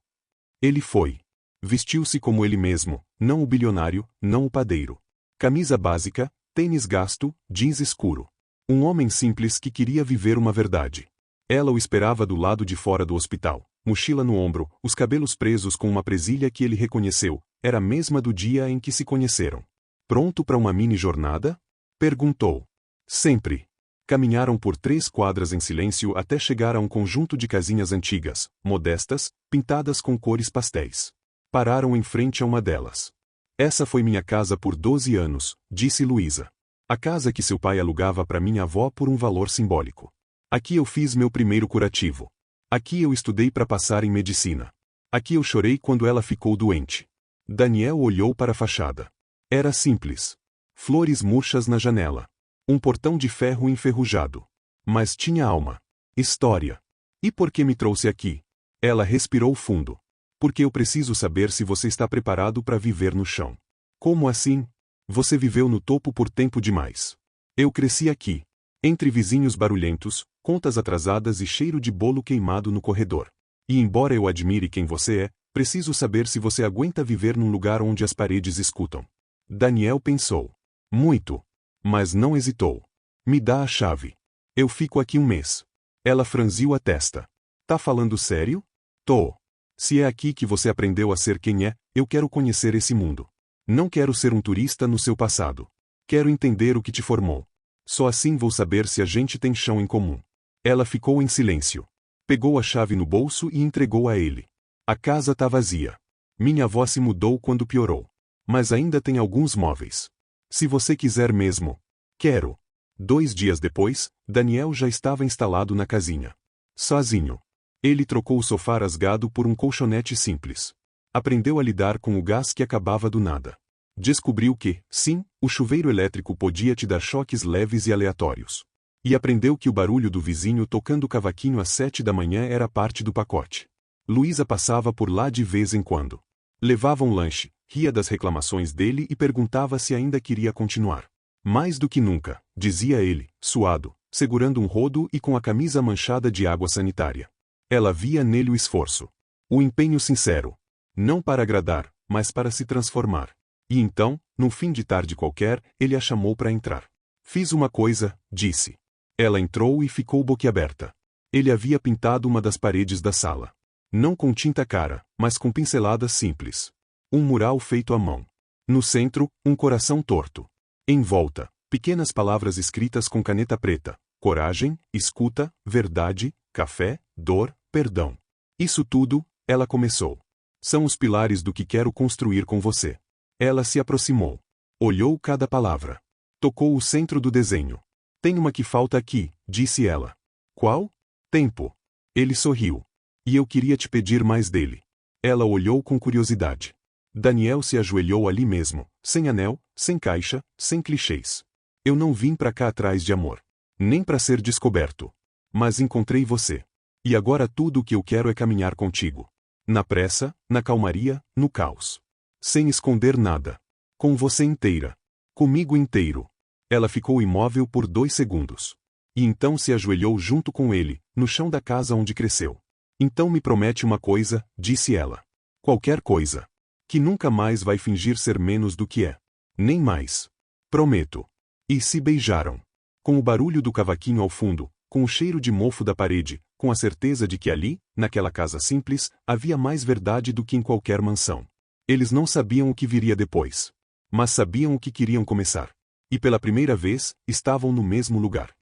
Ele foi. Vestiu-se como ele mesmo, não o bilionário, não o padeiro. Camisa básica, tênis gasto, jeans escuro. Um homem simples que queria viver uma verdade. Ela o esperava do lado de fora do hospital, mochila no ombro, os cabelos presos com uma presilha que ele reconheceu, era a mesma do dia em que se conheceram. Pronto para uma mini-jornada? Perguntou. Sempre. Caminharam por 3 quadras em silêncio até chegar a um conjunto de casinhas antigas, modestas, pintadas com cores pastéis. Pararam em frente a uma delas. Essa foi minha casa por 12 anos, disse Luísa. A casa que seu pai alugava para minha avó por um valor simbólico. Aqui eu fiz meu primeiro curativo. Aqui eu estudei para passar em medicina. Aqui eu chorei quando ela ficou doente. Daniel olhou para a fachada. Era simples. Flores murchas na janela. Um portão de ferro enferrujado. Mas tinha alma. História. E por que me trouxe aqui? Ela respirou fundo. Porque eu preciso saber se você está preparado para viver no chão. Como assim? Você viveu no topo por tempo demais. Eu cresci aqui. Entre vizinhos barulhentos, contas atrasadas e cheiro de bolo queimado no corredor. E embora eu admire quem você é, preciso saber se você aguenta viver num lugar onde as paredes escutam. Daniel pensou. Muito. Mas não hesitou. Me dá a chave. Eu fico aqui 1 mês. Ela franziu a testa. Tá falando sério? Tô. Se é aqui que você aprendeu a ser quem é, eu quero conhecer esse mundo. Não quero ser um turista no seu passado. Quero entender o que te formou. Só assim vou saber se a gente tem chão em comum. Ela ficou em silêncio. Pegou a chave no bolso e entregou a ele. A casa tá vazia. Minha avó se mudou quando piorou. Mas ainda tem alguns móveis. Se você quiser mesmo. Quero. 2 dias depois, Daniel já estava instalado na casinha. Sozinho. Ele trocou o sofá rasgado por um colchonete simples. Aprendeu a lidar com o gás que acabava do nada. Descobriu que, sim, o chuveiro elétrico podia te dar choques leves e aleatórios. E aprendeu que o barulho do vizinho tocando cavaquinho às 7 da manhã era parte do pacote. Luísa passava por lá de vez em quando. Levava um lanche, ria das reclamações dele e perguntava se ainda queria continuar. Mais do que nunca, dizia ele, suado, segurando um rodo e com a camisa manchada de água sanitária. Ela via nele o esforço. O empenho sincero. Não para agradar, mas para se transformar. E então, num fim de tarde qualquer, ele a chamou para entrar. Fiz uma coisa, disse. Ela entrou e ficou boquiaberta. Ele havia pintado uma das paredes da sala. Não com tinta cara, mas com pinceladas simples. Um mural feito à mão. No centro, um coração torto. Em volta, pequenas palavras escritas com caneta preta. Coragem, escuta, verdade, café, dor, perdão. Isso tudo, ela começou. São os pilares do que quero construir com você. Ela se aproximou. Olhou cada palavra. Tocou o centro do desenho. Tem uma que falta aqui, disse ela. Qual? Tempo. Ele sorriu. E eu queria te pedir mais dele. Ela olhou com curiosidade. Daniel se ajoelhou ali mesmo, sem anel, sem caixa, sem clichês. Eu não vim pra cá atrás de amor. Nem pra ser descoberto. Mas encontrei você. E agora tudo o que eu quero é caminhar contigo. Na pressa, na calmaria, no caos. Sem esconder nada. Com você inteira. Comigo inteiro. Ela ficou imóvel por 2 segundos. E então se ajoelhou junto com ele, no chão da casa onde cresceu. Então me promete uma coisa, disse ela. Qualquer coisa. Que nunca mais vai fingir ser menos do que é. Nem mais. Prometo. E se beijaram. Com o barulho do cavaquinho ao fundo, com o cheiro de mofo da parede, com a certeza de que ali, naquela casa simples, havia mais verdade do que em qualquer mansão. Eles não sabiam o que viria depois. Mas sabiam o que queriam começar. E pela primeira vez, estavam no mesmo lugar.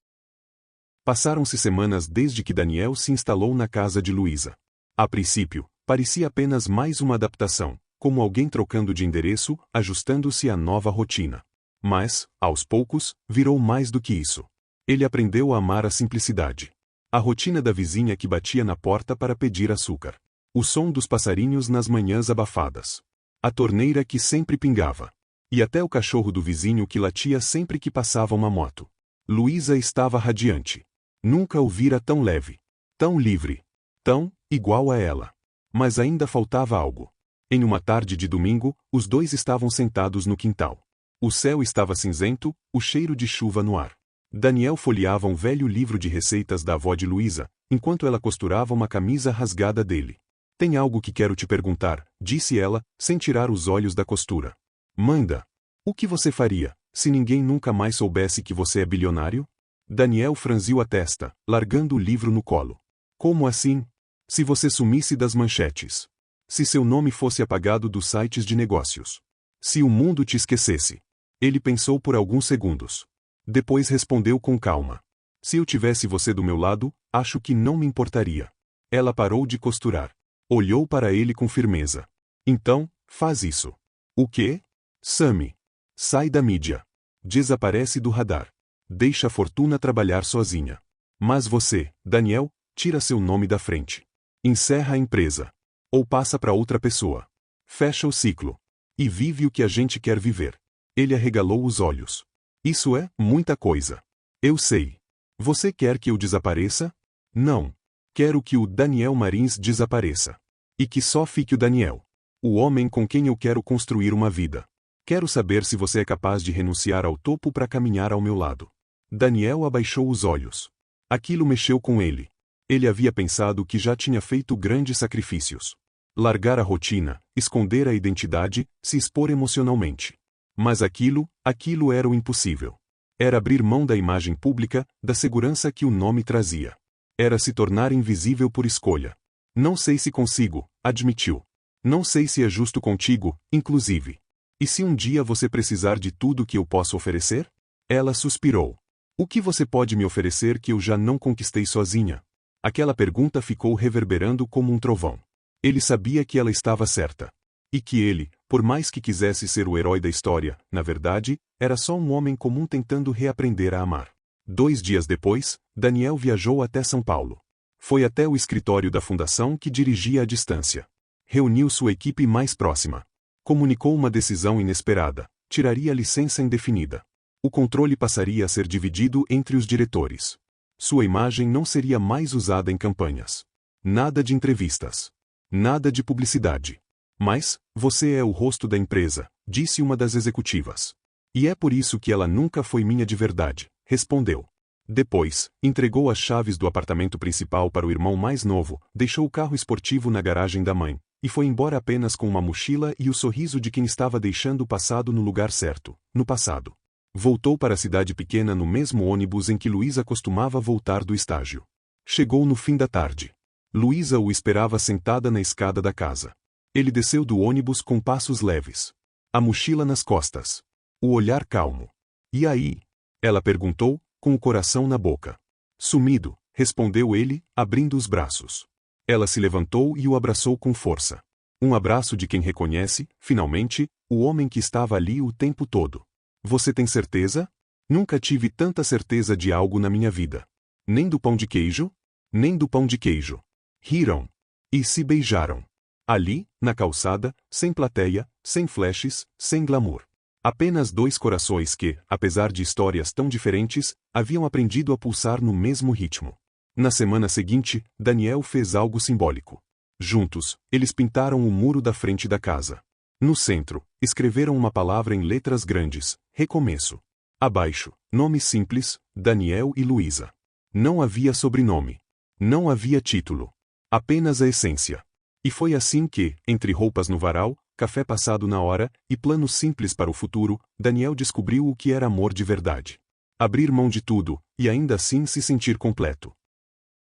Passaram-se semanas desde que Daniel se instalou na casa de Luísa. A princípio, parecia apenas mais uma adaptação, como alguém trocando de endereço, ajustando-se à nova rotina. Mas, aos poucos, virou mais do que isso. Ele aprendeu a amar a simplicidade. A rotina da vizinha que batia na porta para pedir açúcar. O som dos passarinhos nas manhãs abafadas. A torneira que sempre pingava. E até o cachorro do vizinho que latia sempre que passava uma moto. Luísa estava radiante. Nunca o vira tão leve. Tão livre. Tão, igual a ela. Mas ainda faltava algo. Em uma tarde de domingo, os dois estavam sentados no quintal. O céu estava cinzento, o cheiro de chuva no ar. Daniel folheava um velho livro de receitas da avó de Luísa, enquanto ela costurava uma camisa rasgada dele. Tem algo que quero te perguntar, disse ela, sem tirar os olhos da costura. Manda. O que você faria, se ninguém nunca mais soubesse que você é bilionário? Daniel franziu a testa, largando o livro no colo. Como assim? Se você sumisse das manchetes. Se seu nome fosse apagado dos sites de negócios. Se o mundo te esquecesse. Ele pensou por alguns segundos. Depois respondeu com calma. Se eu tivesse você do meu lado, acho que não me importaria. Ela parou de costurar. Olhou para ele com firmeza. Então, faz isso. O quê? Sammy. Sai da mídia. Desaparece do radar. Deixa a fortuna trabalhar sozinha. Mas você, Daniel, tira seu nome da frente. Encerra a empresa. Ou passa para outra pessoa. Fecha o ciclo. E vive o que a gente quer viver. Ele arregalou os olhos. Isso é muita coisa. Eu sei. Você quer que eu desapareça? Não. Quero que o Daniel Marins desapareça. E que só fique o Daniel. O homem com quem eu quero construir uma vida. Quero saber se você é capaz de renunciar ao topo para caminhar ao meu lado. Daniel abaixou os olhos. Aquilo mexeu com ele. Ele havia pensado que já tinha feito grandes sacrifícios. Largar a rotina, esconder a identidade, se expor emocionalmente. Mas aquilo era o impossível. Era abrir mão da imagem pública, da segurança que o nome trazia. Era se tornar invisível por escolha. Não sei se consigo, admitiu. Não sei se é justo contigo, inclusive. E se um dia você precisar de tudo que eu posso oferecer? Ela suspirou. O que você pode me oferecer que eu já não conquistei sozinha? Aquela pergunta ficou reverberando como um trovão. Ele sabia que ela estava certa. E que ele, por mais que quisesse ser o herói da história, na verdade, era só um homem comum tentando reaprender a amar. 2 dias depois, Daniel viajou até São Paulo. Foi até o escritório da fundação que dirigia à distância. Reuniu sua equipe mais próxima. Comunicou uma decisão inesperada: tiraria a licença indefinida. O controle passaria a ser dividido entre os diretores. Sua imagem não seria mais usada em campanhas. Nada de entrevistas. Nada de publicidade. Mas, você é o rosto da empresa, disse uma das executivas. E é por isso que ela nunca foi minha de verdade, respondeu. Depois, entregou as chaves do apartamento principal para o irmão mais novo, deixou o carro esportivo na garagem da mãe, e foi embora apenas com uma mochila e o sorriso de quem estava deixando o passado no lugar certo, no passado. Voltou para a cidade pequena no mesmo ônibus em que Luísa costumava voltar do estágio. Chegou no fim da tarde. Luísa o esperava sentada na escada da casa. Ele desceu do ônibus com passos leves. A mochila nas costas. O olhar calmo. E aí? Ela perguntou, com o coração na boca. Sumido, respondeu ele, abrindo os braços. Ela se levantou e o abraçou com força. Um abraço de quem reconhece, finalmente, o homem que estava ali o tempo todo. Você tem certeza? Nunca tive tanta certeza de algo na minha vida. Nem do pão de queijo? Nem do pão de queijo. Riram. E se beijaram. Ali, na calçada, sem plateia, sem flashes, sem glamour. Apenas 2 corações que, apesar de histórias tão diferentes, haviam aprendido a pulsar no mesmo ritmo. Na semana seguinte, Daniel fez algo simbólico. Juntos, eles pintaram o muro da frente da casa. No centro, escreveram uma palavra em letras grandes: recomeço. Abaixo, nome simples: Daniel e Luísa. Não havia sobrenome. Não havia título. Apenas a essência. E foi assim que, entre roupas no varal, café passado na hora, e planos simples para o futuro, Daniel descobriu o que era amor de verdade. Abrir mão de tudo, e ainda assim se sentir completo.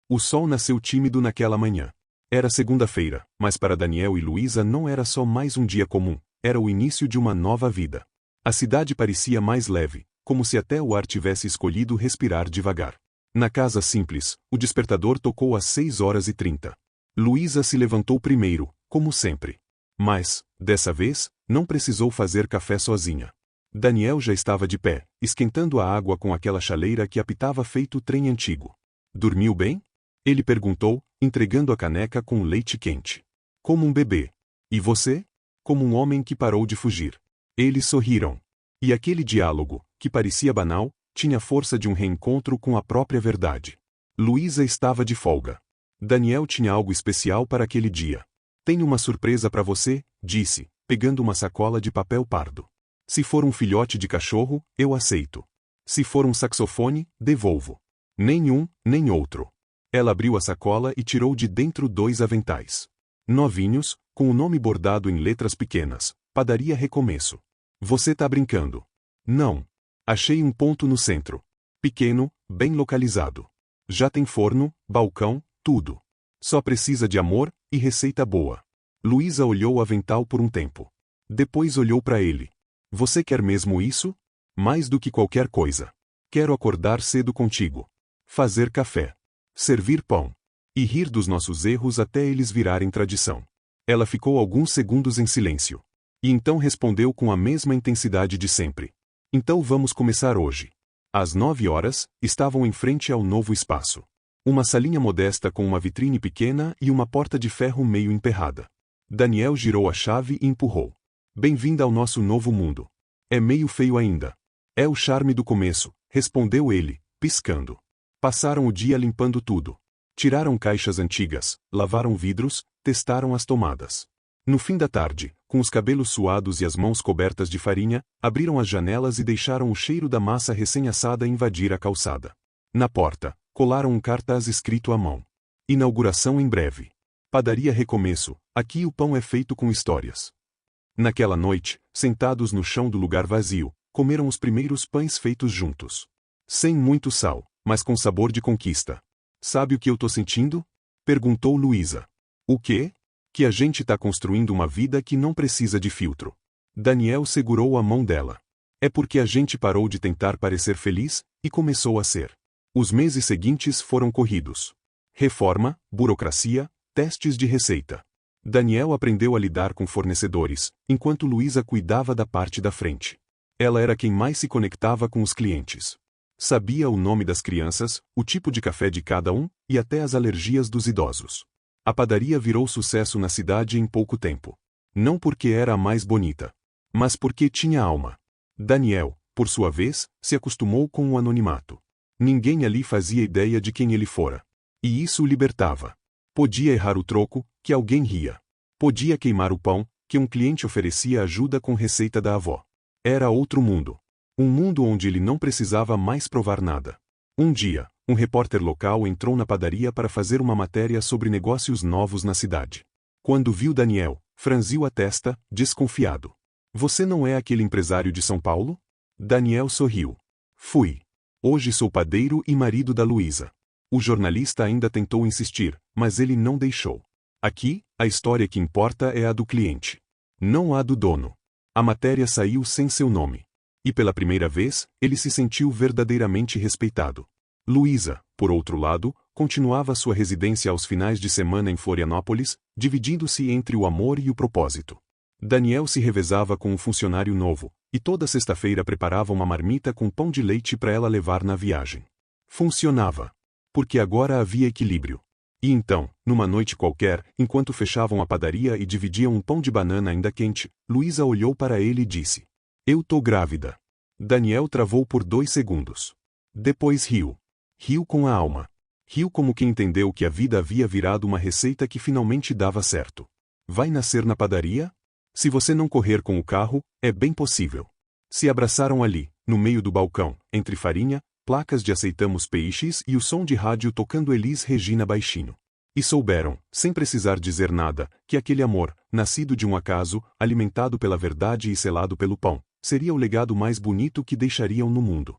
O sol nasceu tímido naquela manhã. Era segunda-feira, mas para Daniel e Luísa não era só mais um dia comum, era o início de uma nova vida. A cidade parecia mais leve, como se até o ar tivesse escolhido respirar devagar. Na casa simples, o despertador tocou às 6h30. Luísa se levantou primeiro, como sempre. Mas, dessa vez, não precisou fazer café sozinha. Daniel já estava de pé, esquentando a água com aquela chaleira que apitava feito trem antigo. Dormiu bem? Ele perguntou, entregando a caneca com leite quente. Como um bebê. E você? Como um homem que parou de fugir. Eles sorriram. E aquele diálogo, que parecia banal, tinha força de um reencontro com a própria verdade. Luísa estava de folga. Daniel tinha algo especial para aquele dia. Tenho uma surpresa para você, disse, pegando uma sacola de papel pardo. Se for um filhote de cachorro, eu aceito. Se for um saxofone, devolvo. Nem um, nem outro. Ela abriu a sacola e tirou de dentro 2 aventais. Novinhos, com o nome bordado em letras pequenas. Padaria Recomeço. Você tá brincando? Não. Achei um ponto no centro. Pequeno, bem localizado. Já tem forno, balcão, tudo. Só precisa de amor e receita boa. Luísa olhou o avental por um tempo. Depois olhou para ele. Você quer mesmo isso? Mais do que qualquer coisa. Quero acordar cedo contigo. Fazer café. Servir pão. E rir dos nossos erros até eles virarem tradição. Ela ficou alguns segundos em silêncio. E então respondeu com a mesma intensidade de sempre. Então vamos começar hoje. Às 9 horas, estavam em frente ao novo espaço. Uma salinha modesta com uma vitrine pequena e uma porta de ferro meio emperrada. Daniel girou a chave e empurrou. Bem-vinda ao nosso novo mundo. É meio feio ainda. É o charme do começo, respondeu ele, piscando. Passaram o dia limpando tudo. Tiraram caixas antigas, lavaram vidros, testaram as tomadas. No fim da tarde, com os cabelos suados e as mãos cobertas de farinha, abriram as janelas e deixaram o cheiro da massa recém-assada invadir a calçada. Na porta, colaram um cartaz escrito à mão. Inauguração em breve. Padaria Recomeço, aqui o pão é feito com histórias. Naquela noite, sentados no chão do lugar vazio, comeram os primeiros pães feitos juntos. Sem muito sal, mas com sabor de conquista. Sabe o que eu tô sentindo? Perguntou Luísa. O quê? Que a gente tá construindo uma vida que não precisa de filtro. Daniel segurou a mão dela. É porque a gente parou de tentar parecer feliz e começou a ser. Os meses seguintes foram corridos. Reforma, burocracia, testes de receita. Daniel aprendeu a lidar com fornecedores, enquanto Luísa cuidava da parte da frente. Ela era quem mais se conectava com os clientes. Sabia o nome das crianças, o tipo de café de cada um, e até as alergias dos idosos. A padaria virou sucesso na cidade em pouco tempo. Não porque era a mais bonita, mas porque tinha alma. Daniel, por sua vez, se acostumou com o anonimato. Ninguém ali fazia ideia de quem ele fora. E isso o libertava. Podia errar o troco, que alguém ria. Podia queimar o pão, que um cliente oferecia ajuda com receita da avó. Era outro mundo. Um mundo onde ele não precisava mais provar nada. Um dia, um repórter local entrou na padaria para fazer uma matéria sobre negócios novos na cidade. Quando viu Daniel, franziu a testa, desconfiado. Você não é aquele empresário de São Paulo? Daniel sorriu. Fui. Hoje sou padeiro e marido da Luísa. O jornalista ainda tentou insistir, mas ele não deixou. Aqui, a história que importa é a do cliente. Não a do dono. A matéria saiu sem seu nome. E pela primeira vez, ele se sentiu verdadeiramente respeitado. Luísa, por outro lado, continuava sua residência aos finais de semana em Florianópolis, dividindo-se entre o amor e o propósito. Daniel se revezava com um funcionário novo, e toda sexta-feira preparava uma marmita com pão de leite para ela levar na viagem. Funcionava. Porque agora havia equilíbrio. E então, numa noite qualquer, enquanto fechavam a padaria e dividiam um pão de banana ainda quente, Luísa olhou para ele e disse: Eu tô grávida. Daniel travou por 2 segundos. Depois riu. Riu com a alma. Riu como quem entendeu que a vida havia virado uma receita que finalmente dava certo. Vai nascer na padaria? Se você não correr com o carro, é bem possível. Se abraçaram ali, no meio do balcão, entre farinha, placas de aceitamos peixes e o som de rádio tocando Elis Regina baixinho. E souberam, sem precisar dizer nada, que aquele amor, nascido de um acaso, alimentado pela verdade e selado pelo pão, seria o legado mais bonito que deixariam no mundo.